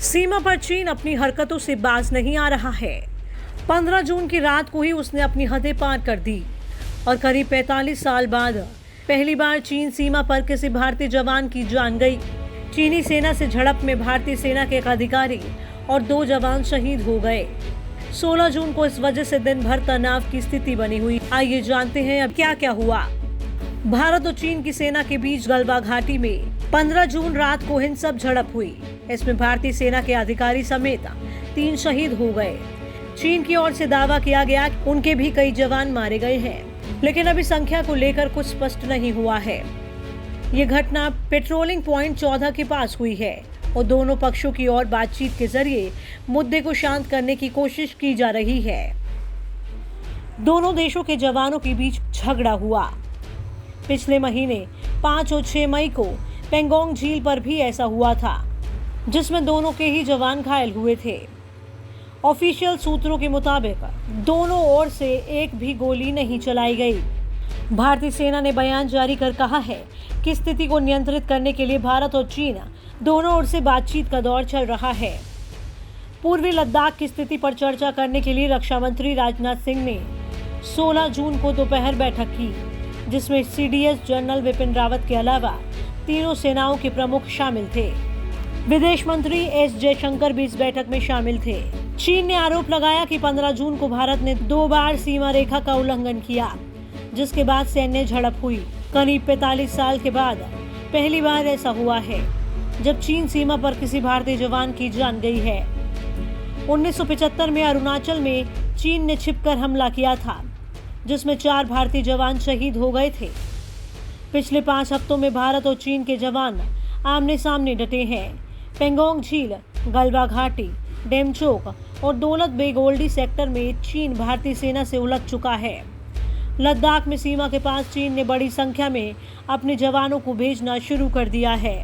सीमा पर चीन अपनी हरकतों से बाज नहीं आ रहा है। 15 जून की रात को ही उसने अपनी हदें पार कर दी और करीब 45 साल बाद पहली बार चीन सीमा पर किसी भारतीय जवान की जान गई। चीनी सेना से झड़प में भारतीय सेना के एक अधिकारी और 2 जवान शहीद हो गए। 16 जून को इस वजह से दिन भर तनाव की स्थिति बनी हुई। आइए जानते हैं अब क्या क्या हुआ। भारत और चीन की सेना के बीच गलवा घाटी में 15 जून रात को हिंसक झड़प हुई। इसमें भारतीय सेना के अधिकारी समेत 3 शहीद हो गए। चीन की ओर से दावा किया गया कि उनके भी कई जवान मारे गए हैं, लेकिन अभी संख्या को लेकर कुछ स्पष्ट नहीं हुआ है। ये घटना पेट्रोलिंग पॉइंट 14 के पास हुई है और दोनों पक्षों की ओर बातचीत के जरिए मुद्दे को शांत करने की कोशिश की जा रही है। दोनों देशों के जवानों के बीच झगड़ा हुआ। पिछले महीने 5 और 6 मई को पेंगोंग झील पर भी ऐसा हुआ था, जिसमें दोनों के ही जवान घायल हुए थे। ऑफिशियल सूत्रों के मुताबिक दोनों ओर से एक भी गोली नहीं चलाई गई। भारतीय सेना ने बयान जारी कर कहा है कि स्थिति को नियंत्रित करने के लिए भारत और चीन दोनों ओर से बातचीत का दौर चल रहा है। पूर्वी लद्दाख की स्थिति पर चर्चा करने के लिए रक्षा मंत्री राजनाथ सिंह ने 16 जून को दोपहर बैठक की, जिसमें सीडीएस जनरल विपिन रावत के अलावा तीनों सेनाओं के प्रमुख शामिल थे। विदेश मंत्री एस जयशंकर भी इस बैठक में शामिल थे। चीन ने आरोप लगाया कि 15 जून को भारत ने 2 बार सीमा रेखा का उल्लंघन किया, जिसके बाद सैन्य झड़प हुई। करीब 45 साल के बाद पहली बार ऐसा हुआ है जब चीन सीमा पर किसी भारतीय जवान की जान गई है। 1975 में अरुणाचल में चीन ने छिपकर हमला किया था, जिसमें 4 भारतीय जवान शहीद हो गए थे। पिछले 5 हफ्तों में भारत और चीन के जवान आमने सामने डटे हैं। पेंगोंग झील, गलवा घाटी, डेमचोक और दौलत बेग ओल्डी सेक्टर में चीन भारतीय सेना से उलझ चुका है। लद्दाख में सीमा के पास चीन ने बड़ी संख्या में अपने जवानों को भेजना शुरू कर दिया है।